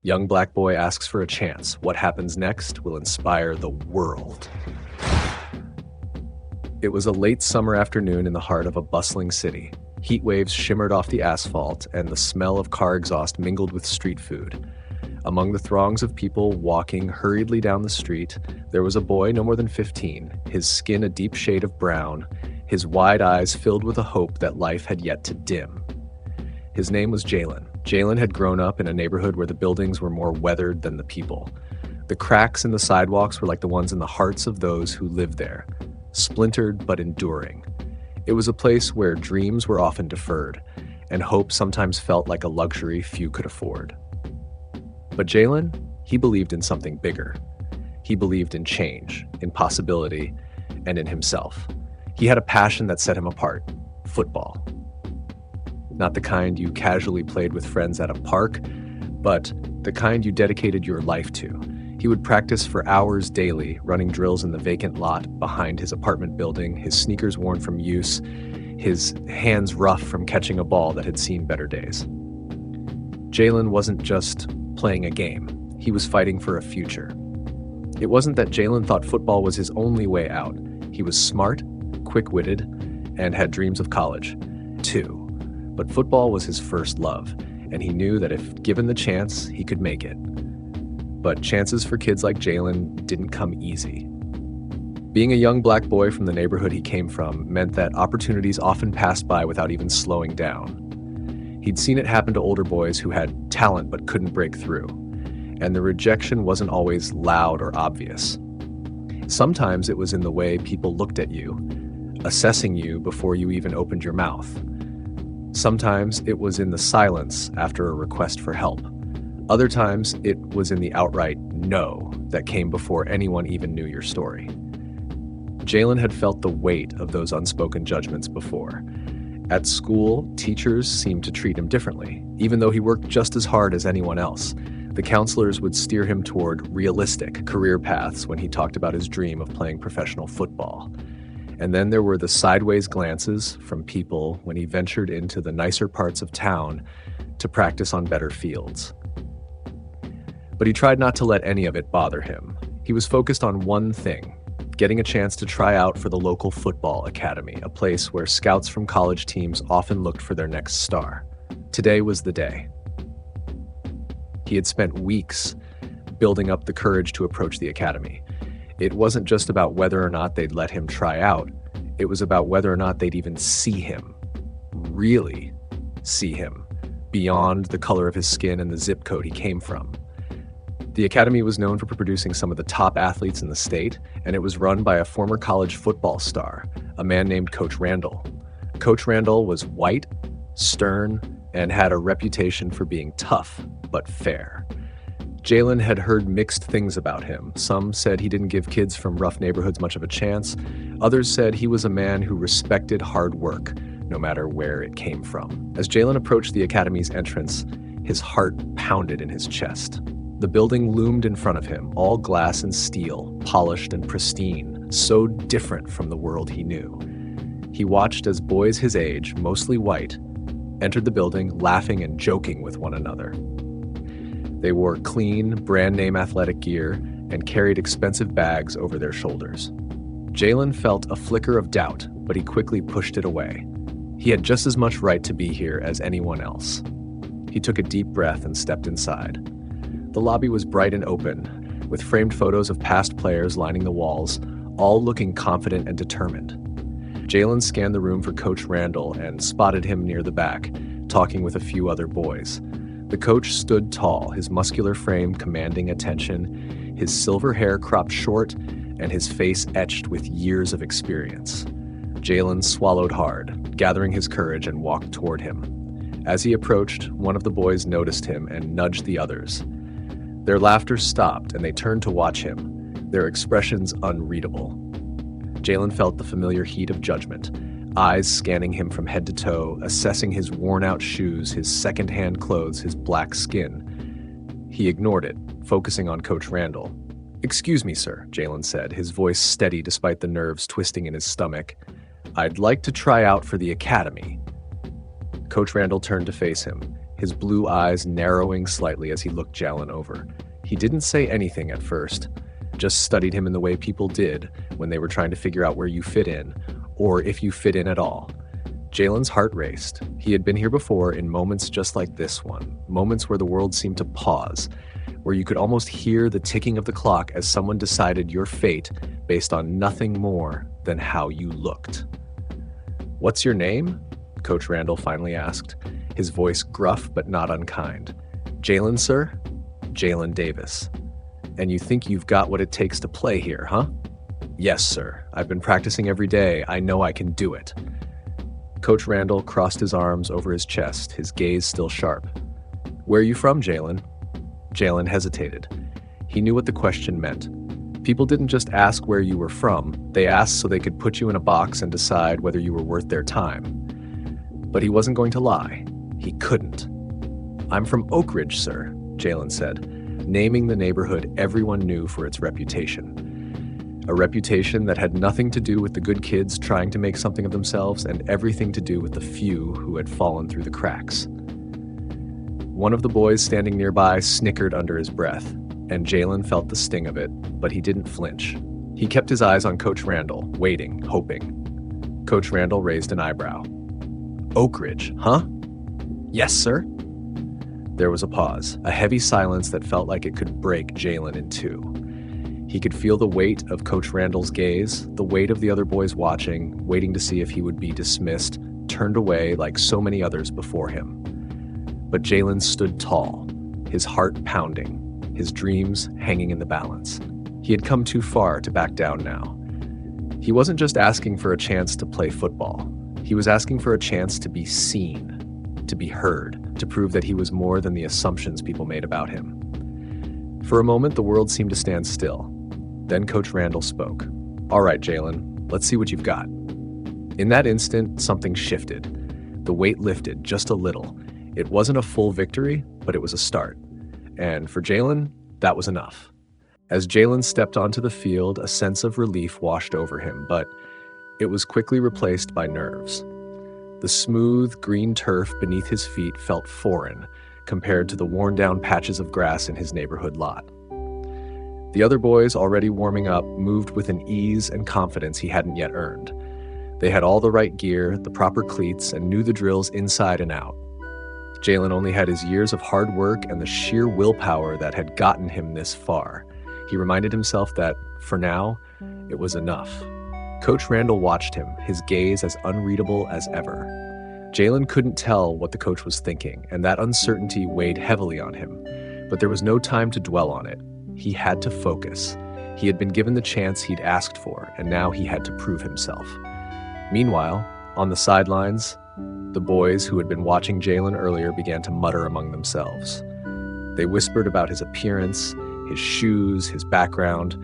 Young black boy asks for a chance. What happens next will inspire the world. It was a late summer afternoon in the heart of a bustling city. Heat waves shimmered off the asphalt, and the smell of car exhaust mingled with street food. Among the throngs of people walking hurriedly down the street, there was a boy no more than 15, his skin a deep shade of brown, his wide eyes filled with a hope that life had yet to dim. His name was Jalen. Jalen had grown up in a neighborhood where the buildings were more weathered than the people. The cracks in the sidewalks were like the ones in the hearts of those who lived there, splintered but enduring. It was a place where dreams were often deferred, and hope sometimes felt like a luxury few could afford. But Jalen, he believed in something bigger. He believed in change, in possibility, and in himself. He had a passion that set him apart: football. Not the kind you casually played with friends at a park, but the kind you dedicated your life to. He would practice for hours daily, running drills in the vacant lot behind his apartment building, his sneakers worn from use, his hands rough from catching a ball that had seen better days. Jalen wasn't just playing a game. He was fighting for a future. It wasn't that Jalen thought football was his only way out. He was smart, quick-witted, and had dreams of college, too. But football was his first love, and he knew that if given the chance, he could make it. But chances for kids like Jalen didn't come easy. Being a young black boy from the neighborhood he came from meant that opportunities often passed by without even slowing down. He'd seen it happen to older boys who had talent but couldn't break through, and the rejection wasn't always loud or obvious. Sometimes it was in the way people looked at you, assessing you before you even opened your mouth. Sometimes it was in the silence after a request for help. Other times it was in the outright no that came before anyone even knew your story. Jalen had felt the weight of those unspoken judgments before. At school, teachers seemed to treat him differently, even though he worked just as hard as anyone else. The counselors would steer him toward realistic career paths when he talked about his dream of playing professional football. And then there were the sideways glances from people when he ventured into the nicer parts of town to practice on better fields. But he tried not to let any of it bother him. He was focused on one thing: getting a chance to try out for the local football academy, a place where scouts from college teams often looked for their next star. Today was the day. He had spent weeks building up the courage to approach the academy. It wasn't just about whether or not they'd let him try out. It was about whether or not they'd even see him, really see him, beyond the color of his skin and the zip code he came from. The academy was known for producing some of the top athletes in the state, and it was run by a former college football star, a man named Coach Randall. Coach Randall was white, stern, and had a reputation for being tough, but fair. Jalen had heard mixed things about him. Some said he didn't give kids from rough neighborhoods much of a chance. Others said he was a man who respected hard work, no matter where it came from. As Jalen approached the academy's entrance, his heart pounded in his chest. The building loomed in front of him, all glass and steel, polished and pristine, so different from the world he knew. He watched as boys his age, mostly white, entered the building laughing and joking with one another. They wore clean, brand-name athletic gear and carried expensive bags over their shoulders. Jalen felt a flicker of doubt, but he quickly pushed it away. He had just as much right to be here as anyone else. He took a deep breath and stepped inside. The lobby was bright and open, with framed photos of past players lining the walls, all looking confident and determined. Jalen scanned the room for Coach Randall and spotted him near the back, talking with a few other boys. The coach stood tall, his muscular frame commanding attention, his silver hair cropped short, and his face etched with years of experience. Jalen swallowed hard, gathering his courage, and walked toward him. As he approached, one of the boys noticed him and nudged the others. Their laughter stopped, and they turned to watch him, their expressions unreadable. Jalen felt the familiar heat of judgment, eyes scanning him from head to toe, assessing his worn-out shoes, his second-hand clothes, his black skin. He ignored it, focusing on Coach Randall. "Excuse me, sir," Jalen said, his voice steady despite the nerves twisting in his stomach. "I'd like to try out for the academy." Coach Randall turned to face him, his blue eyes narrowing slightly as he looked Jalen over. He didn't say anything at first, just studied him in the way people did when they were trying to figure out where you fit in, or if you fit in at all. Jalen's heart raced. He had been here before in moments just like this one, moments where the world seemed to pause, where you could almost hear the ticking of the clock as someone decided your fate based on nothing more than how you looked. "What's your name?" Coach Randall finally asked, his voice gruff but not unkind. "Jalen, sir?" "Jalen Davis." "And you think you've got what it takes to play here, huh?" "Yes, sir. I've been practicing every day. I know I can do it." Coach Randall crossed his arms over his chest, his gaze still sharp. "Where are you from, Jalen?" Jalen hesitated. He knew what the question meant. People didn't just ask where you were from, they asked so they could put you in a box and decide whether you were worth their time. But he wasn't going to lie. He couldn't. "I'm from Oak Ridge, sir," Jalen said, naming the neighborhood everyone knew for its reputation. A reputation that had nothing to do with the good kids trying to make something of themselves and everything to do with the few who had fallen through the cracks. One of the boys standing nearby snickered under his breath, and Jalen felt the sting of it, but he didn't flinch. He kept his eyes on Coach Randall, waiting, hoping. Coach Randall raised an eyebrow. "Oak Ridge, huh?" "Yes, sir." There was a pause, a heavy silence that felt like it could break Jalen in two. He could feel the weight of Coach Randall's gaze, the weight of the other boys watching, waiting to see if he would be dismissed, turned away like so many others before him. But Jalen stood tall, his heart pounding, his dreams hanging in the balance. He had come too far to back down now. He wasn't just asking for a chance to play football. He was asking for a chance to be seen, to be heard, to prove that he was more than the assumptions people made about him. For a moment, the world seemed to stand still. Then Coach Randall spoke. "All right, Jalen, let's see what you've got." In that instant, something shifted. The weight lifted just a little. It wasn't a full victory, but it was a start. And for Jalen, that was enough. As Jalen stepped onto the field, a sense of relief washed over him, but it was quickly replaced by nerves. The smooth, green turf beneath his feet felt foreign compared to the worn-down patches of grass in his neighborhood lot. The other boys, already warming up, moved with an ease and confidence he hadn't yet earned. They had all the right gear, the proper cleats, and knew the drills inside and out. Jalen only had his years of hard work and the sheer willpower that had gotten him this far. He reminded himself that, for now, it was enough. Coach Randall watched him, his gaze as unreadable as ever. Jalen couldn't tell what the coach was thinking, and that uncertainty weighed heavily on him. But there was no time to dwell on it. He had to focus. He had been given the chance he'd asked for, and now he had to prove himself. Meanwhile, on the sidelines, the boys who had been watching Jalen earlier began to mutter among themselves. They whispered about his appearance, his shoes, his background,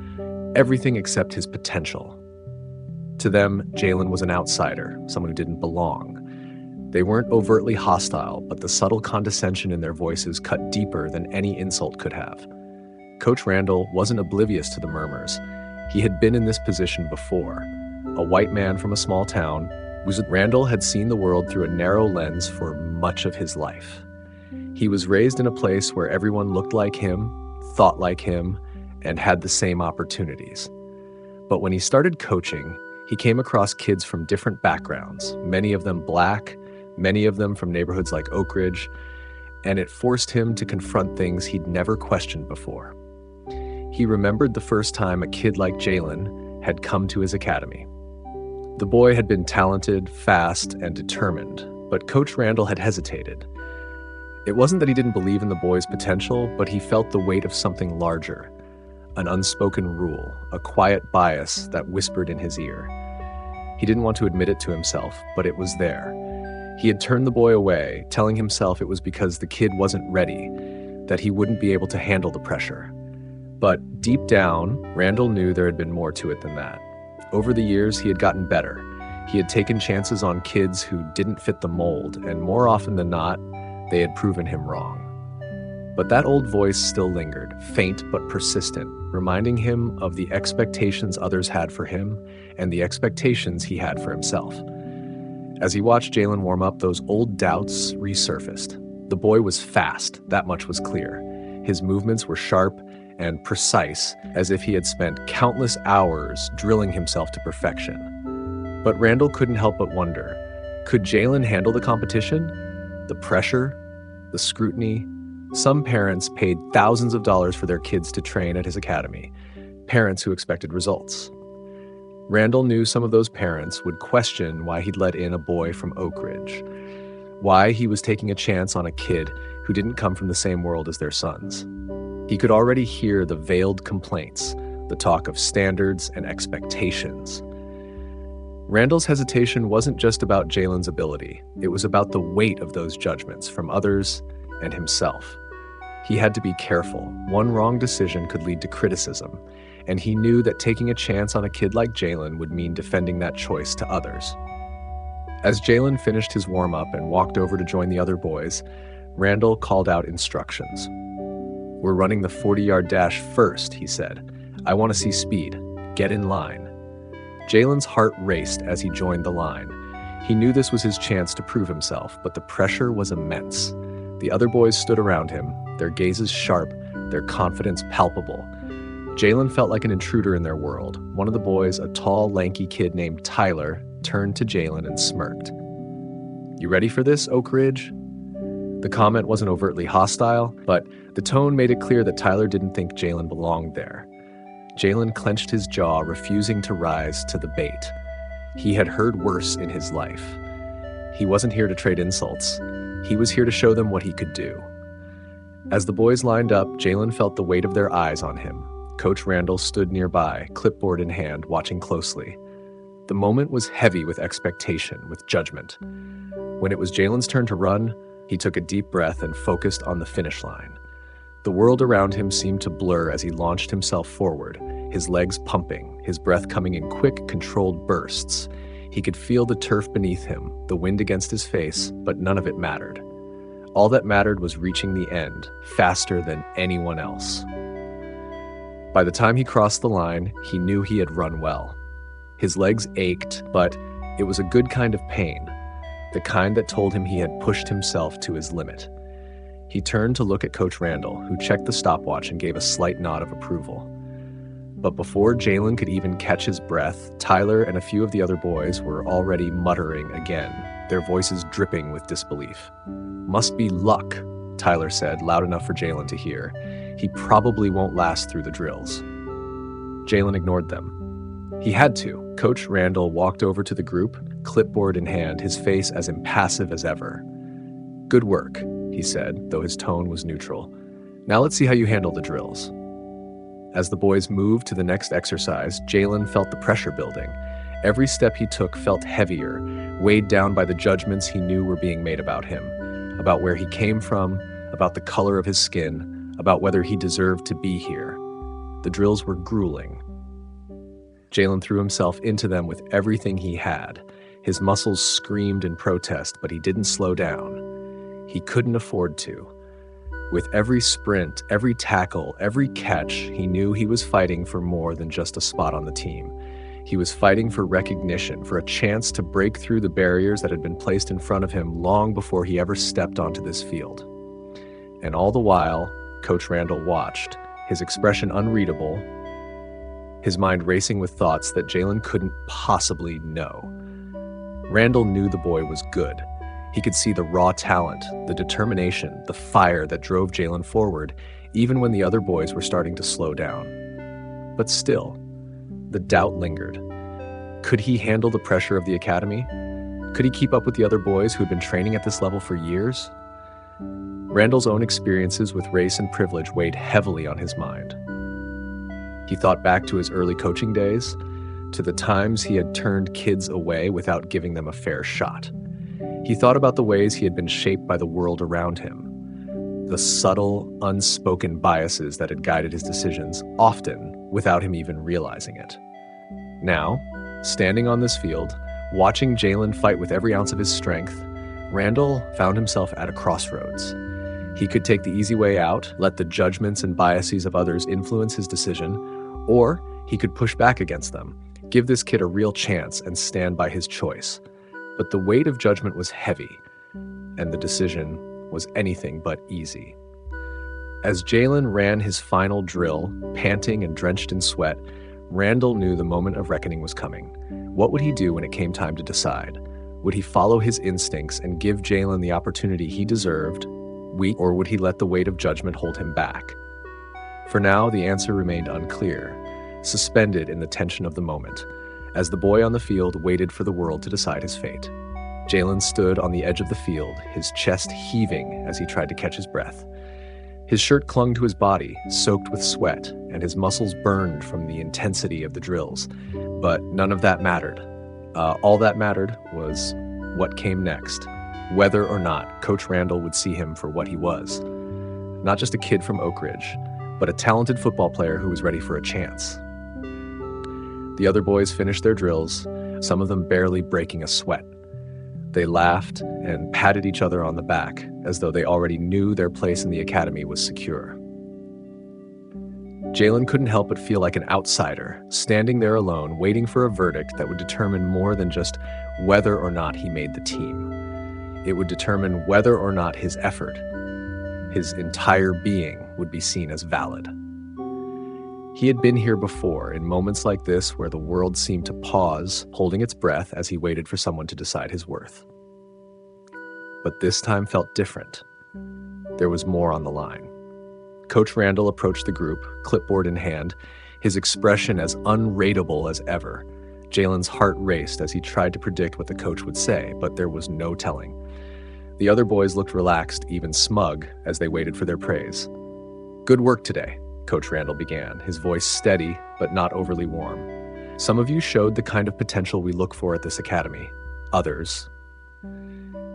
everything except his potential. To them, Jalen was an outsider, someone who didn't belong. They weren't overtly hostile, but the subtle condescension in their voices cut deeper than any insult could have. Coach Randall wasn't oblivious to the murmurs. He had been in this position before. A white man from a small town, Randall had seen the world through a narrow lens for much of his life. He was raised in a place where everyone looked like him, thought like him, and had the same opportunities. But when he started coaching, he came across kids from different backgrounds, many of them Black, many of them from neighborhoods like Oak Ridge, and it forced him to confront things he'd never questioned before. He remembered the first time a kid like Jalen had come to his academy. The boy had been talented, fast, and determined, but Coach Randall had hesitated. It wasn't that he didn't believe in the boy's potential, but he felt the weight of something larger, an unspoken rule, a quiet bias that whispered in his ear. He didn't want to admit it to himself, but it was there. He had turned the boy away, telling himself it was because the kid wasn't ready, that he wouldn't be able to handle the pressure. But deep down, Randall knew there had been more to it than that. Over the years, he had gotten better. He had taken chances on kids who didn't fit the mold, and more often than not, they had proven him wrong. But that old voice still lingered, faint but persistent, reminding him of the expectations others had for him and the expectations he had for himself. As he watched Jalen warm up, those old doubts resurfaced. The boy was fast, that much was clear. His movements were sharp and precise, as if he had spent countless hours drilling himself to perfection. But Randall couldn't help but wonder, could Jalen handle the competition? The pressure? The scrutiny? Some parents paid thousands of dollars for their kids to train at his academy, parents who expected results. Randall knew some of those parents would question why he'd let in a boy from Oak Ridge, why he was taking a chance on a kid who didn't come from the same world as their sons. He could already hear the veiled complaints, the talk of standards and expectations. Randall's hesitation wasn't just about Jalen's ability. It was about the weight of those judgments from others and himself. He had to be careful. One wrong decision could lead to criticism, and he knew that taking a chance on a kid like Jalen would mean defending that choice to others. As Jalen finished his warm-up and walked over to join the other boys, Randall called out instructions. "We're running the 40-yard dash first," he said. "I want to see speed. Get in line." Jalen's heart raced as he joined the line. He knew this was his chance to prove himself, but the pressure was immense. The other boys stood around him, their gazes sharp, their confidence palpable. Jalen felt like an intruder in their world. One of the boys, a tall, lanky kid named Tyler, turned to Jalen and smirked. "You ready for this, Oak Ridge?" The comment wasn't overtly hostile, but the tone made it clear that Tyler didn't think Jalen belonged there. Jalen clenched his jaw, refusing to rise to the bait. He had heard worse in his life. He wasn't here to trade insults. He was here to show them what he could do. As the boys lined up, Jalen felt the weight of their eyes on him. Coach Randall stood nearby, clipboard in hand, watching closely. The moment was heavy with expectation, with judgment. When it was Jalen's turn to run, he took a deep breath and focused on the finish line. The world around him seemed to blur as he launched himself forward, his legs pumping, his breath coming in quick, controlled bursts. He could feel the turf beneath him, the wind against his face, but none of it mattered. All that mattered was reaching the end, faster than anyone else. By the time he crossed the line, he knew he had run well. His legs ached, but it was a good kind of pain, the kind that told him he had pushed himself to his limit. He turned to look at Coach Randall, who checked the stopwatch and gave a slight nod of approval. But before Jalen could even catch his breath, Tyler and a few of the other boys were already muttering again, their voices dripping with disbelief. "Must be luck," Tyler said, loud enough for Jalen to hear. "He probably won't last through the drills." Jalen ignored them. He had to. Coach Randall walked over to the group, clipboard in hand, his face as impassive as ever. "Good work," he said, though his tone was neutral. "Now let's see how you handle the drills." As the boys moved to the next exercise, Jalen felt the pressure building. Every step he took felt heavier, weighed down by the judgments he knew were being made about him, about where he came from, about the color of his skin, about whether he deserved to be here. The drills were grueling. Jalen threw himself into them with everything he had. His muscles screamed in protest, but he didn't slow down. He couldn't afford to. With every sprint, every tackle, every catch, he knew he was fighting for more than just a spot on the team. He was fighting for recognition, for a chance to break through the barriers that had been placed in front of him long before he ever stepped onto this field. And all the while, Coach Randall watched, his expression unreadable, his mind racing with thoughts that Jalen couldn't possibly know. Randall knew the boy was good. He could see the raw talent, the determination, the fire that drove Jalen forward, even when the other boys were starting to slow down. But still, the doubt lingered. Could he handle the pressure of the academy? Could he keep up with the other boys who had been training at this level for years? Randall's own experiences with race and privilege weighed heavily on his mind. He thought back to his early coaching days, to the times he had turned kids away without giving them a fair shot. He thought about the ways he had been shaped by the world around him, the subtle, unspoken biases that had guided his decisions, often without him even realizing it. Now, standing on this field, watching Jalen fight with every ounce of his strength, Randall found himself at a crossroads. He could take the easy way out, let the judgments and biases of others influence his decision, or he could push back against them, give this kid a real chance and stand by his choice. But the weight of judgment was heavy, and the decision was anything but easy. As Jalen ran his final drill, panting and drenched in sweat, Randall knew the moment of reckoning was coming. What would he do when it came time to decide? Would he follow his instincts and give Jalen the opportunity he deserved, or would he let the weight of judgment hold him back? For now, the answer remained unclear, suspended in the tension of the moment, as the boy on the field waited for the world to decide his fate. Jalen stood on the edge of the field, his chest heaving as he tried to catch his breath. His shirt clung to his body, soaked with sweat, and his muscles burned from the intensity of the drills. But none of that mattered. All that mattered was what came next, whether or not Coach Randall would see him for what he was. Not just a kid from Oak Ridge, but a talented football player who was ready for a chance. The other boys finished their drills, some of them barely breaking a sweat. They laughed and patted each other on the back, as though they already knew their place in the academy was secure. Jalen couldn't help but feel like an outsider, standing there alone, waiting for a verdict that would determine more than just whether or not he made the team. It would determine whether or not his effort, his entire being, would be seen as valid. He had been here before, in moments like this where the world seemed to pause, holding its breath as he waited for someone to decide his worth. But this time felt different. There was more on the line. Coach Randall approached the group, clipboard in hand, his expression as unrateable as ever. Jalen's heart raced as he tried to predict what the coach would say, but there was no telling. The other boys looked relaxed, even smug, as they waited for their praise. "Good work today," Coach Randall began, his voice steady but not overly warm. "Some of you showed the kind of potential we look for at this academy. Others..."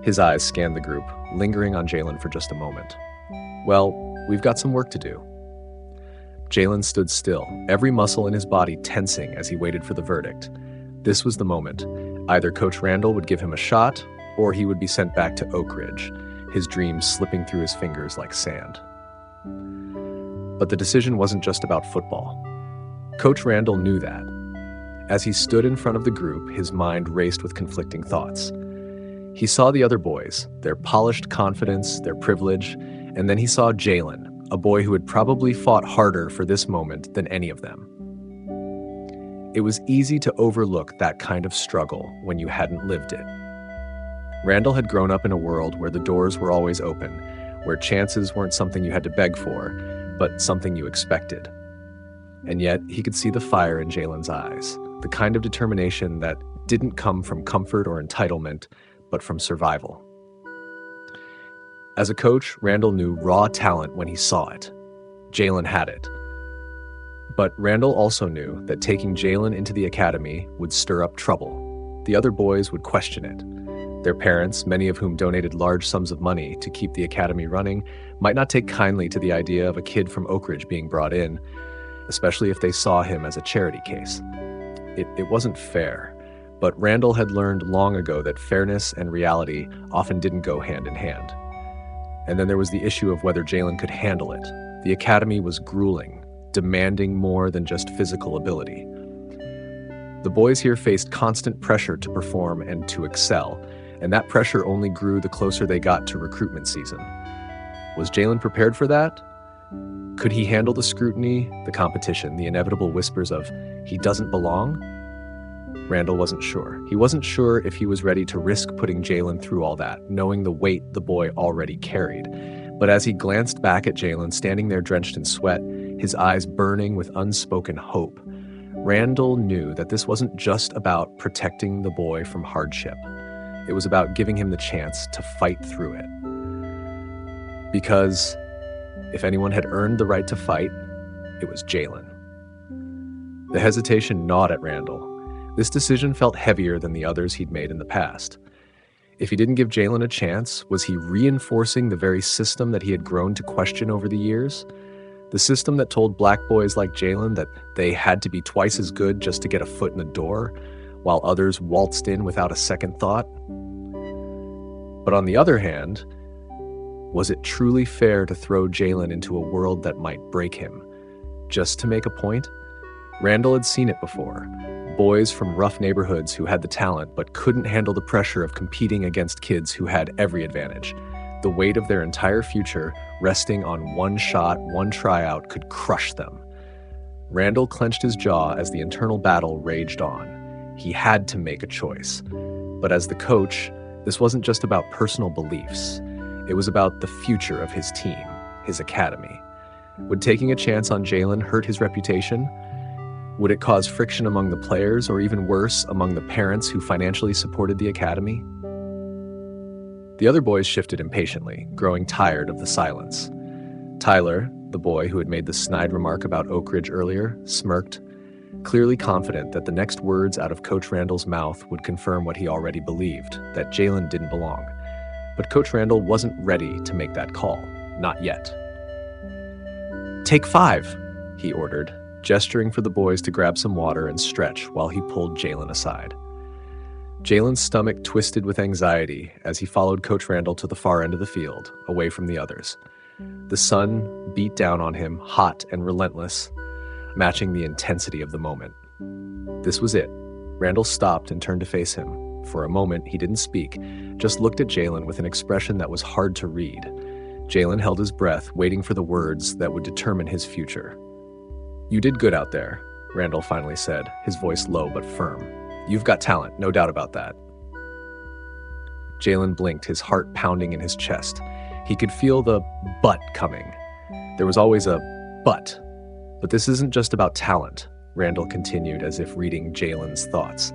His eyes scanned the group, lingering on Jalen for just a moment. "Well, we've got some work to do." Jalen stood still, every muscle in his body tensing as he waited for the verdict. This was the moment. Either Coach Randall would give him a shot, or he would be sent back to Oak Ridge, his dreams slipping through his fingers like sand. But the decision wasn't just about football. Coach Randall knew that. As he stood in front of the group, his mind raced with conflicting thoughts. He saw the other boys, their polished confidence, their privilege, and then he saw Jalen, a boy who had probably fought harder for this moment than any of them. It was easy to overlook that kind of struggle when you hadn't lived it. Randall had grown up in a world where the doors were always open, where chances weren't something you had to beg for, but something you expected. And yet, he could see the fire in Jalen's eyes, the kind of determination that didn't come from comfort or entitlement, but from survival. As a coach, Randall knew raw talent when he saw it. Jalen had it. But Randall also knew that taking Jalen into the academy would stir up trouble. The other boys would question it. Their parents, many of whom donated large sums of money to keep the academy running, might not take kindly to the idea of a kid from Oak Ridge being brought in, especially if they saw him as a charity case. It wasn't fair, but Randall had learned long ago that fairness and reality often didn't go hand in hand. And then there was the issue of whether Jalen could handle it. The academy was grueling, demanding more than just physical ability. The boys here faced constant pressure to perform and to excel, and that pressure only grew the closer they got to recruitment season. Was Jalen prepared for that? Could he handle the scrutiny, the competition, the inevitable whispers of, "He doesn't belong"? Randall wasn't sure. He wasn't sure if he was ready to risk putting Jalen through all that, knowing the weight the boy already carried. But as he glanced back at Jalen, standing there drenched in sweat, his eyes burning with unspoken hope, Randall knew that this wasn't just about protecting the boy from hardship. It was about giving him the chance to fight through it. Because if anyone had earned the right to fight, it was Jalen. The hesitation gnawed at Randall. This decision felt heavier than the others he'd made in the past. If he didn't give Jalen a chance, was he reinforcing the very system that he had grown to question over the years? The system that told black boys like Jalen that they had to be twice as good just to get a foot in the door, while others waltzed in without a second thought? But on the other hand, was it truly fair to throw Jalen into a world that might break him, just to make a point? Randall had seen it before. Boys from rough neighborhoods who had the talent but couldn't handle the pressure of competing against kids who had every advantage. The weight of their entire future resting on one shot, one tryout could crush them. Randall clenched his jaw as the internal battle raged on. He had to make a choice. But as the coach, this wasn't just about personal beliefs. It was about the future of his team, his academy. Would taking a chance on Jalen hurt his reputation? Would it cause friction among the players, or even worse, among the parents who financially supported the academy? The other boys shifted impatiently, growing tired of the silence. Tyler, the boy who had made the snide remark about Oak Ridge earlier, smirked, clearly confident that the next words out of Coach Randall's mouth would confirm what he already believed, that Jalen didn't belong. But Coach Randall wasn't ready to make that call. Not yet. "Take 5, he ordered, gesturing for the boys to grab some water and stretch while he pulled Jalen aside. Jalen's stomach twisted with anxiety as he followed Coach Randall to the far end of the field, away from the others. The sun beat down on him, hot and relentless, matching the intensity of the moment. This was it. Randall stopped and turned to face him. For a moment, he didn't speak, just looked at Jalen with an expression that was hard to read. Jalen held his breath, waiting for the words that would determine his future. "You did good out there," Randall finally said, his voice low but firm. "You've got talent, no doubt about that." Jalen blinked, his heart pounding in his chest. He could feel the but coming. There was always a but. But this isn't just about talent, Randall continued as if reading Jalen's thoughts.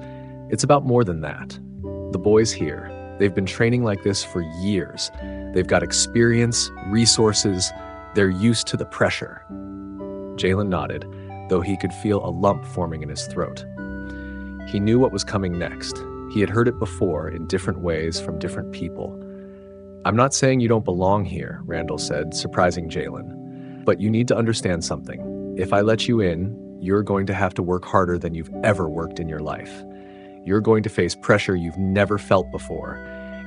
It's about more than that. The boys here, they've been training like this for years. They've got experience, resources, they're used to the pressure. Jalen nodded, though he could feel a lump forming in his throat. He knew what was coming next. He had heard it before in different ways from different people. "I'm not saying you don't belong here," Randall said, surprising Jalen. "But you need to understand something. If I let you in, you're going to have to work harder than you've ever worked in your life. You're going to face pressure you've never felt before.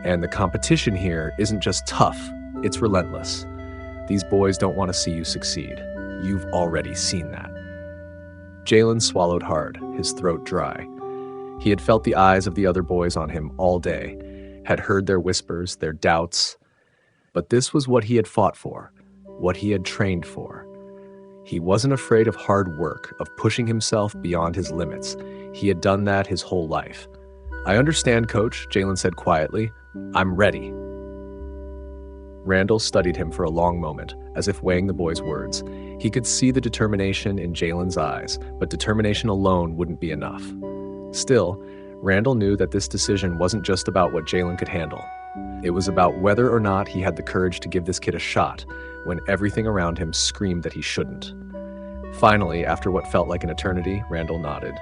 And the competition here isn't just tough, it's relentless. These boys don't want to see you succeed. You've already seen that." Jalen swallowed hard, his throat dry. He had felt the eyes of the other boys on him all day, had heard their whispers, their doubts. But this was what he had fought for, what he had trained for. He wasn't afraid of hard work, of pushing himself beyond his limits. He had done that his whole life. "I understand, Coach," Jalen said quietly. "I'm ready." Randall studied him for a long moment, as if weighing the boy's words. He could see the determination in Jalen's eyes, but determination alone wouldn't be enough. Still, Randall knew that this decision wasn't just about what Jalen could handle. It was about whether or not he had the courage to give this kid a shot when everything around him screamed that he shouldn't. Finally, after what felt like an eternity, Randall nodded.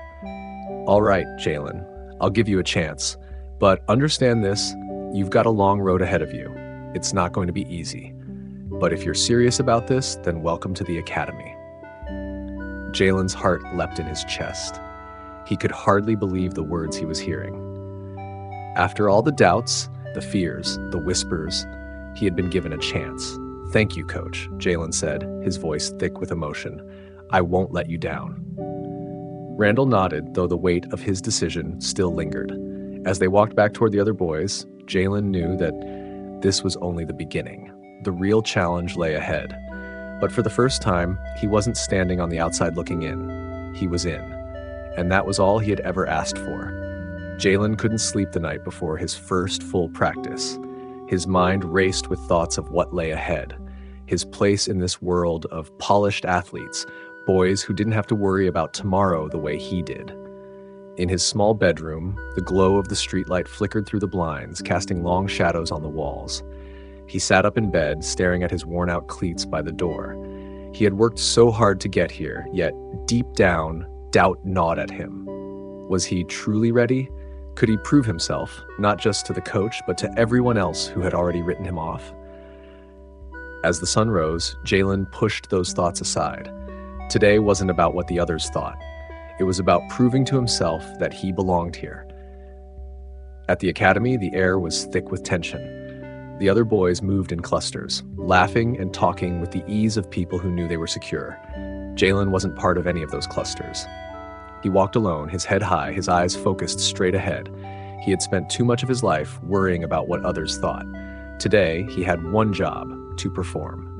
"All right, Jalen, I'll give you a chance. But understand this, you've got a long road ahead of you. It's not going to be easy. But if you're serious about this, then welcome to the academy." Jalen's heart leapt in his chest. He could hardly believe the words he was hearing. After all the doubts, the fears, the whispers, he had been given a chance. "Thank you, Coach," Jalen said, his voice thick with emotion. "I won't let you down." Randall nodded, though the weight of his decision still lingered. As they walked back toward the other boys, Jalen knew that this was only the beginning. The real challenge lay ahead. But for the first time, he wasn't standing on the outside looking in. He was in. And that was all he had ever asked for. Jalen couldn't sleep the night before his first full practice. His mind raced with thoughts of what lay ahead, his place in this world of polished athletes, boys who didn't have to worry about tomorrow the way he did. In his small bedroom, the glow of the streetlight flickered through the blinds, casting long shadows on the walls. He sat up in bed, staring at his worn-out cleats by the door. He had worked so hard to get here, yet deep down, doubt gnawed at him. Was he truly ready? Could he prove himself, not just to the coach, but to everyone else who had already written him off? As the sun rose, Jalen pushed those thoughts aside. Today wasn't about what the others thought. It was about proving to himself that he belonged here. At the academy, the air was thick with tension. The other boys moved in clusters, laughing and talking with the ease of people who knew they were secure. Jalen wasn't part of any of those clusters. He walked alone, his head high, his eyes focused straight ahead. He had spent too much of his life worrying about what others thought. Today, he had one job: to perform.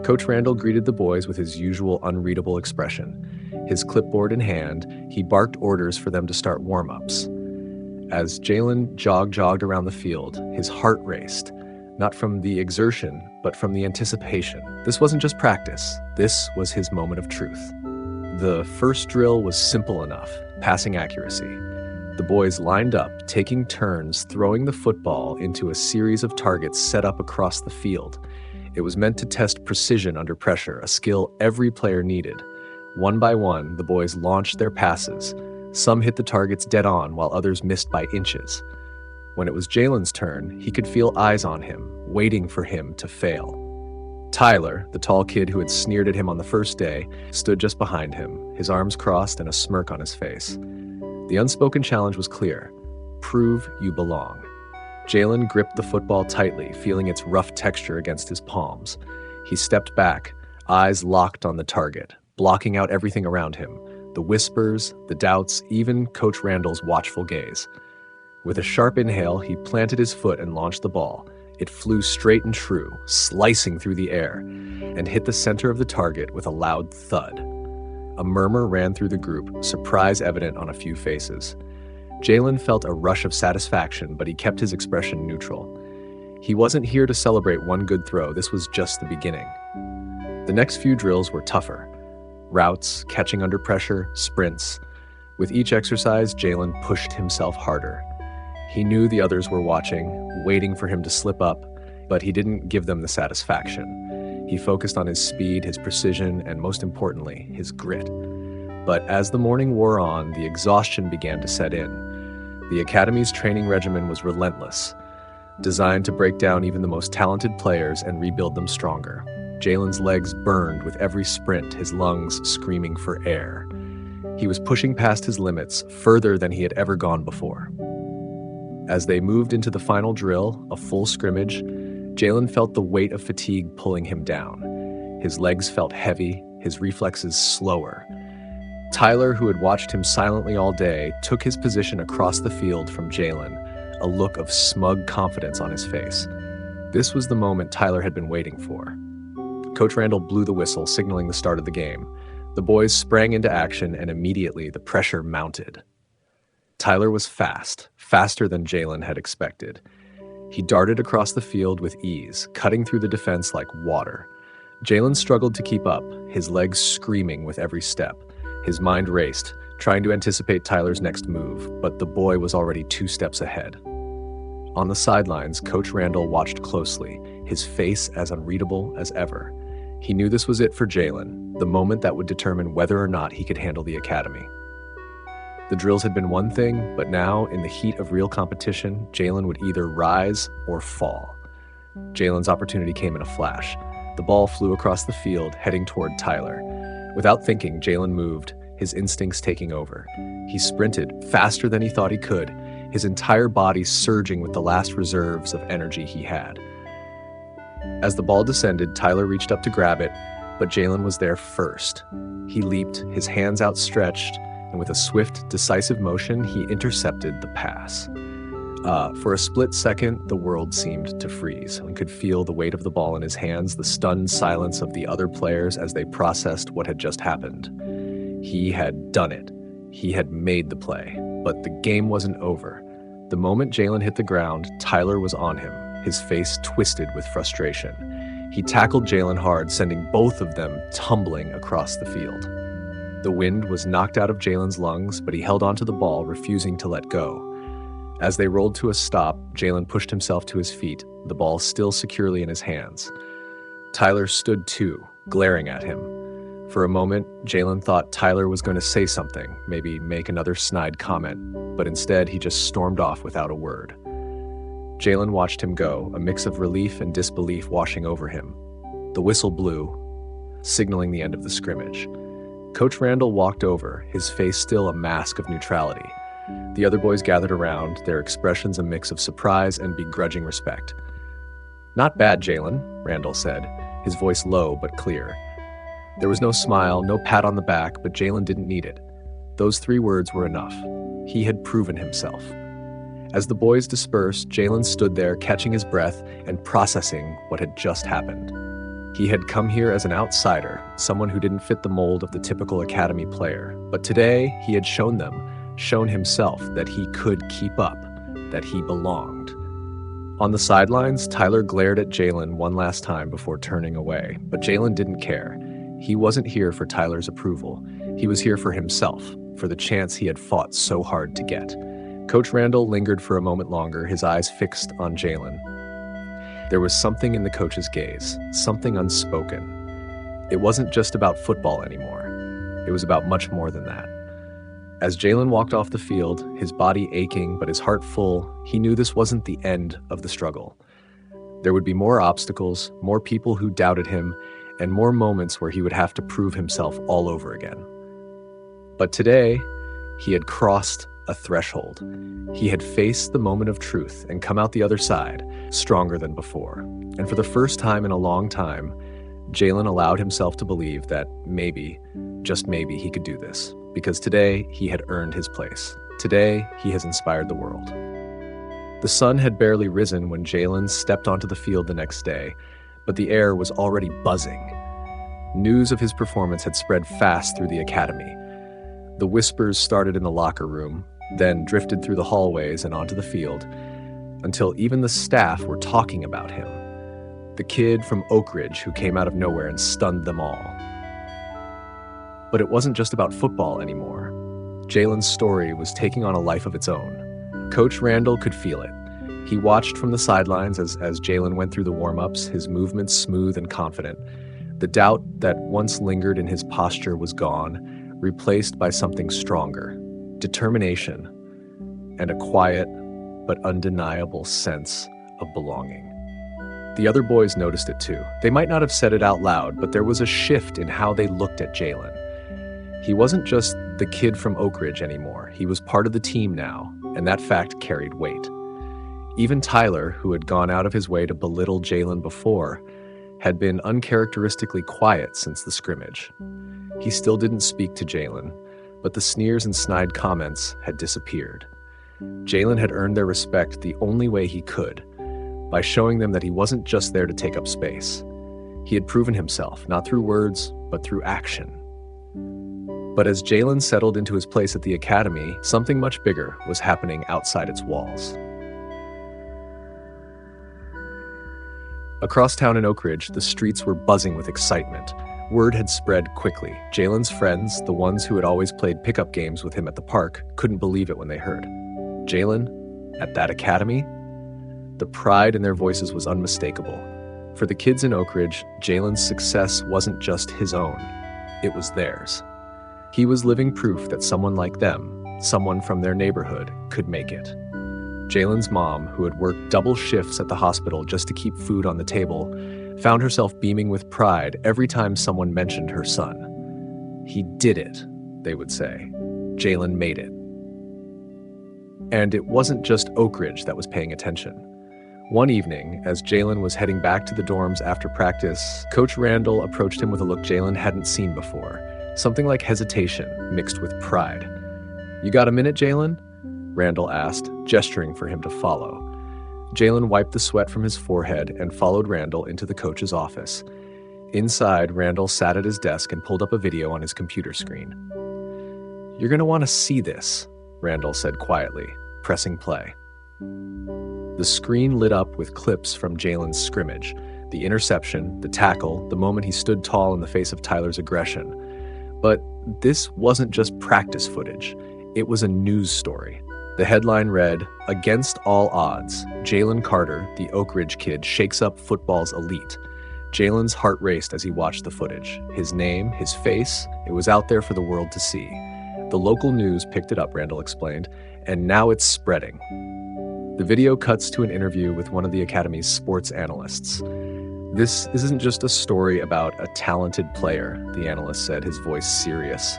Coach Randall greeted the boys with his usual unreadable expression. His clipboard in hand, he barked orders for them to start warm-ups. As Jalen jogged around the field, his heart raced, not from the exertion, but from the anticipation. This wasn't just practice. This was his moment of truth. The first drill was simple enough: passing accuracy. The boys lined up, taking turns throwing the football into a series of targets set up across the field. It was meant to test precision under pressure, a skill every player needed. One by one, the boys launched their passes. Some hit the targets dead on, while others missed by inches. When it was Jalen's turn, he could feel eyes on him, waiting for him to fail. Tyler, the tall kid who had sneered at him on the first day, stood just behind him, his arms crossed and a smirk on his face. The unspoken challenge was clear: prove you belong. Jalen gripped the football tightly, feeling its rough texture against his palms. He stepped back, eyes locked on the target, blocking out everything around him: the whispers, the doubts, even Coach Randall's watchful gaze. With a sharp inhale, he planted his foot and launched the ball. It flew straight and true, slicing through the air, and hit the center of the target with a loud thud. A murmur ran through the group, surprise evident on a few faces. Jalen felt a rush of satisfaction, but he kept his expression neutral. He wasn't here to celebrate one good throw. This was just the beginning. The next few drills were tougher. Routes, catching under pressure, sprints. With each exercise, Jalen pushed himself harder. He knew the others were watching, waiting for him to slip up, but he didn't give them the satisfaction. He focused on his speed, his precision, and most importantly, his grit. But as the morning wore on, the exhaustion began to set in. The Academy's training regimen was relentless, designed to break down even the most talented players and rebuild them stronger. Jalen's legs burned with every sprint, his lungs screaming for air. He was pushing past his limits, further than he had ever gone before. As they moved into the final drill, a full scrimmage, Jalen felt the weight of fatigue pulling him down. His legs felt heavy, his reflexes slower. Tyler, who had watched him silently all day, took his position across the field from Jalen, a look of smug confidence on his face. This was the moment Tyler had been waiting for. Coach Randall blew the whistle, signaling the start of the game. The boys sprang into action, and immediately the pressure mounted. Tyler was fast, faster than Jalen had expected. He darted across the field with ease, cutting through the defense like water. Jalen struggled to keep up, his legs screaming with every step. His mind raced, trying to anticipate Tyler's next move, but the boy was already 2 steps ahead. On the sidelines, Coach Randall watched closely, his face as unreadable as ever. He knew this was it for Jalen, the moment that would determine whether or not he could handle the academy. The drills had been one thing, but now, in the heat of real competition, Jalen would either rise or fall. Jalen's opportunity came in a flash. The ball flew across the field, heading toward Tyler. Without thinking, Jalen moved, his instincts taking over. He sprinted faster than he thought he could, his entire body surging with the last reserves of energy he had. As the ball descended, Tyler reached up to grab it, but Jalen was there first. He leaped, his hands outstretched, and with a swift, decisive motion, he intercepted the pass. For a split second, the world seemed to freeze. One could feel the weight of the ball in his hands, the stunned silence of the other players as they processed what had just happened. He had done it. He had made the play. But the game wasn't over. The moment Jalen hit the ground, Tyler was on him, his face twisted with frustration. He tackled Jalen hard, sending both of them tumbling across the field. The wind was knocked out of Jalen's lungs, but he held onto the ball, refusing to let go. As they rolled to a stop, Jalen pushed himself to his feet, the ball still securely in his hands. Tyler stood too, glaring at him. For a moment, Jalen thought Tyler was going to say something, maybe make another snide comment, but instead he just stormed off without a word. Jalen watched him go, a mix of relief and disbelief washing over him. The whistle blew, signaling the end of the scrimmage. Coach Randall walked over, his face still a mask of neutrality. The other boys gathered around, their expressions a mix of surprise and begrudging respect. "Not bad, Jalen," Randall said, his voice low but clear. There was no smile, no pat on the back, but Jalen didn't need it. Those 3 words were enough. He had proven himself. As the boys dispersed, Jalen stood there catching his breath and processing what had just happened. He had come here as an outsider, someone who didn't fit the mold of the typical academy player. But today, he had shown himself that he could keep up, that he belonged. On the sidelines, Tyler glared at Jalen one last time before turning away, but Jalen didn't care. He wasn't here for Tyler's approval. He was here for himself, for the chance he had fought so hard to get. Coach Randall lingered for a moment longer, his eyes fixed on Jalen. There was something in the coach's gaze, something unspoken. It wasn't just about football anymore. It was about much more than that. As Jalen walked off the field, his body aching but his heart full, he knew this wasn't the end of the struggle. There would be more obstacles, more people who doubted him, and more moments where he would have to prove himself all over again. But today, he had crossed a threshold. He had faced the moment of truth and come out the other side, stronger than before. And for the first time in a long time, Jalen allowed himself to believe that maybe, just maybe, he could do this. Because today, he had earned his place. Today, he has inspired the world. The sun had barely risen when Jalen stepped onto the field the next day, but the air was already buzzing. News of his performance had spread fast through the academy. The whispers started in the locker room, then drifted through the hallways and onto the field, until even the staff were talking about him. The kid from Oak Ridge who came out of nowhere and stunned them all. But it wasn't just about football anymore. Jalen's story was taking on a life of its own. Coach Randall could feel it. He watched from the sidelines as Jalen went through the warm-ups, his movements smooth and confident. The doubt that once lingered in his posture was gone, replaced by something stronger, determination, and a quiet but undeniable sense of belonging. The other boys noticed it too. They might not have said it out loud, but there was a shift in how they looked at Jalen. He wasn't just the kid from Oak Ridge anymore. He was part of the team now, and that fact carried weight. Even Tyler, who had gone out of his way to belittle Jalen before, had been uncharacteristically quiet since the scrimmage. He still didn't speak to Jalen, but the sneers and snide comments had disappeared. Jalen had earned their respect the only way he could, by showing them that he wasn't just there to take up space. He had proven himself, not through words, but through action. But as Jalen settled into his place at the academy, something much bigger was happening outside its walls. Across town in Oak Ridge, the streets were buzzing with excitement. Word had spread quickly. Jalen's friends, the ones who had always played pickup games with him at the park, couldn't believe it when they heard. Jalen, at that academy? The pride in their voices was unmistakable. For the kids in Oak Ridge, Jalen's success wasn't just his own. It was theirs. He was living proof that someone like them, someone from their neighborhood, could make it. Jalen's mom, who had worked double shifts at the hospital just to keep food on the table, found herself beaming with pride every time someone mentioned her son. He did it, they would say. Jalen made it. And it wasn't just Oak Ridge that was paying attention. One evening, as Jalen was heading back to the dorms after practice, Coach Randall approached him with a look Jalen hadn't seen before, something like hesitation mixed with pride. "You got a minute, Jalen?" Randall asked, gesturing for him to follow. Jalen wiped the sweat from his forehead and followed Randall into the coach's office. Inside, Randall sat at his desk and pulled up a video on his computer screen. "You're going to want to see this," Randall said quietly, pressing play. The screen lit up with clips from Jalen's scrimmage, the interception, the tackle, the moment he stood tall in the face of Tyler's aggression. But this wasn't just practice footage. It was a news story. The headline read, "Against all odds, Jalen Carter, the Oak Ridge kid, shakes up football's elite." Jalen's heart raced as he watched the footage. His name, his face, it was out there for the world to see. The local news picked it up, Randall explained, and now it's spreading. The video cuts to an interview with one of the Academy's sports analysts. This isn't just a story about a talented player," the analyst said, his voice serious.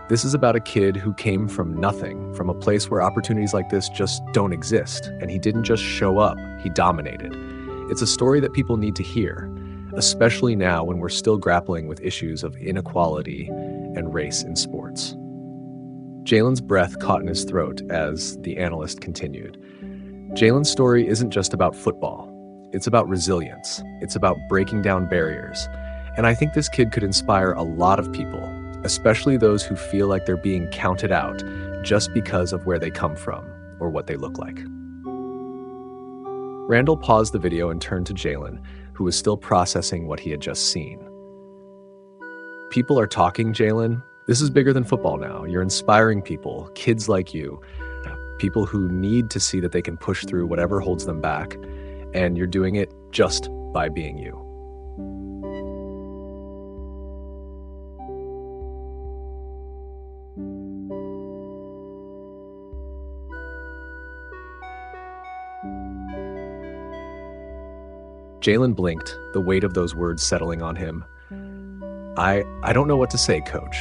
"This is about a kid who came from nothing, from a place where opportunities like this just don't exist, and he didn't just show up, he dominated. It's a story that people need to hear, especially now when we're still grappling with issues of inequality and race in sports." Jalen's breath caught in his throat as the analyst continued. Jalen's story isn't just about football. It's about resilience. It's about breaking down barriers. And I think this kid could inspire a lot of people, especially those who feel like they're being counted out just because of where they come from or what they look like. Randall paused the video and turned to Jalen, who was still processing what he had just seen. People are talking, Jalen. This is bigger than football now. You're inspiring people, kids like you, people who need to see that they can push through whatever holds them back, and you're doing it just by being you. Jalen blinked, the weight of those words settling on him. I don't know what to say, Coach.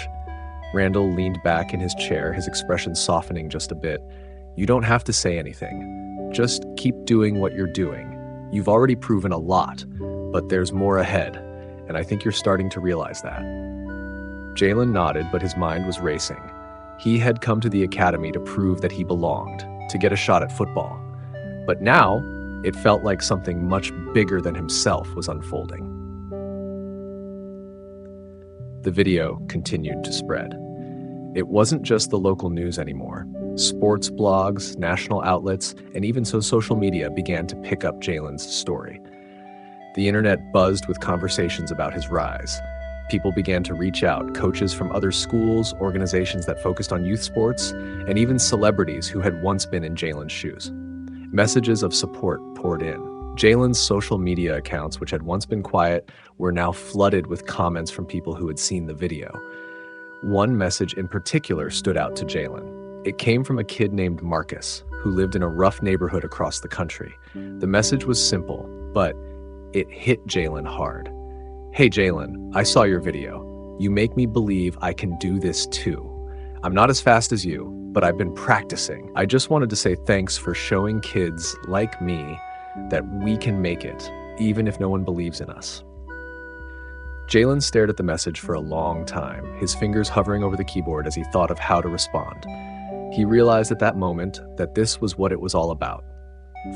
Randall leaned back in his chair, his expression softening just a bit. You don't have to say anything. Just keep doing what you're doing. You've already proven a lot, but there's more ahead, and I think you're starting to realize that. Jalen nodded, but his mind was racing. He had come to the academy to prove that he belonged, to get a shot at football. But now, it felt like something much bigger than himself was unfolding. The video continued to spread. It wasn't just the local news anymore. Sports blogs, national outlets, and even social media began to pick up Jalen's story. The internet buzzed with conversations about his rise. People began to reach out, coaches from other schools, organizations that focused on youth sports, and even celebrities who had once been in Jalen's shoes. Messages of support poured in. Jalen's social media accounts, which had once been quiet, were now flooded with comments from people who had seen the video. One message in particular stood out to Jalen. It came from a kid named Marcus, who lived in a rough neighborhood across the country. The message was simple, but it hit Jalen hard. Hey Jalen, I saw your video. You make me believe I can do this too. I'm not as fast as you, but I've been practicing. I just wanted to say thanks for showing kids like me that we can make it, even if no one believes in us. Jalen stared at the message for a long time, his fingers hovering over the keyboard as he thought of how to respond. He realized at that moment that this was what it was all about.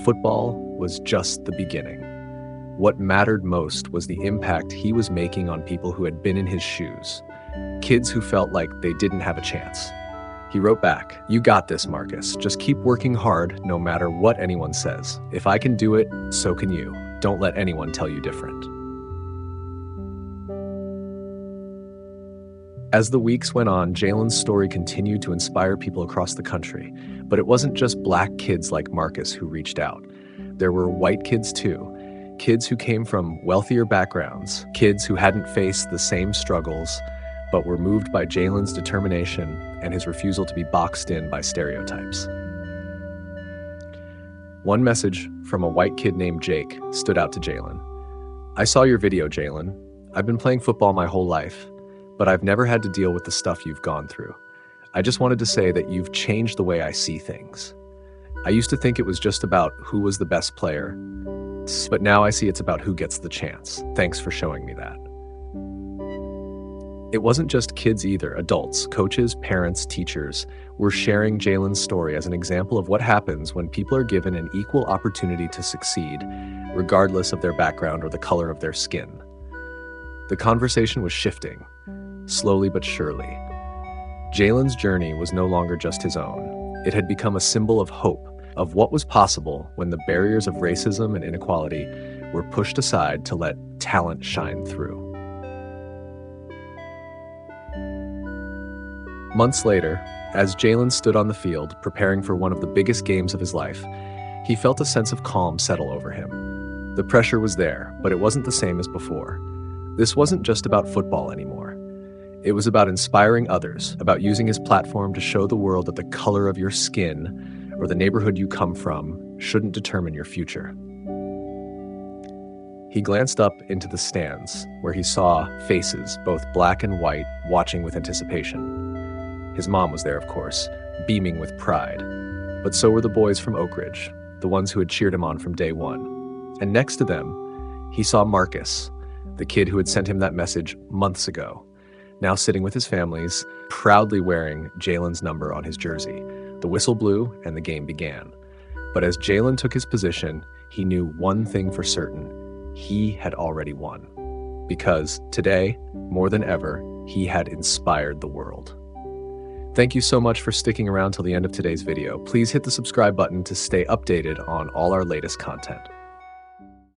Football was just the beginning. What mattered most was the impact he was making on people who had been in his shoes, kids who felt like they didn't have a chance. He wrote back, "You got this, Marcus. Just keep working hard no matter what anyone says. If I can do it, so can you. Don't let anyone tell you different." As the weeks went on, Jalen's story continued to inspire people across the country. But it wasn't just black kids like Marcus who reached out. There were white kids too. Kids who came from wealthier backgrounds, kids who hadn't faced the same struggles, but were moved by Jalen's determination and his refusal to be boxed in by stereotypes. One message from a white kid named Jake stood out to Jalen. I saw your video, Jalen. I've been playing football my whole life, but I've never had to deal with the stuff you've gone through. I just wanted to say that you've changed the way I see things. I used to think it was just about who was the best player, but now I see it's about who gets the chance. Thanks for showing me that. It wasn't just kids either. Adults, coaches, parents, teachers were sharing Jalen's story as an example of what happens when people are given an equal opportunity to succeed, regardless of their background or the color of their skin. The conversation was shifting, slowly but surely. Jalen's journey was no longer just his own. It had become a symbol of hope, of what was possible when the barriers of racism and inequality were pushed aside to let talent shine through. Months later, as Jalen stood on the field preparing for one of the biggest games of his life, he felt a sense of calm settle over him. The pressure was there, but it wasn't the same as before. This wasn't just about football anymore. It was about inspiring others, about using his platform to show the world that the color of your skin or the neighborhood you come from shouldn't determine your future. He glanced up into the stands, where he saw faces, both black and white, watching with anticipation. His mom was there, of course, beaming with pride. But so were the boys from Oak Ridge, the ones who had cheered him on from day one. And next to them, he saw Marcus, the kid who had sent him that message months ago. now sitting with his families, proudly wearing Jalen's number on his jersey. The whistle blew and the game began. But as Jalen took his position, he knew one thing for certain: he had already won. Because today, more than ever, he had inspired the world. Thank you so much for sticking around till the end of today's video. Please hit the subscribe button to stay updated on all our latest content.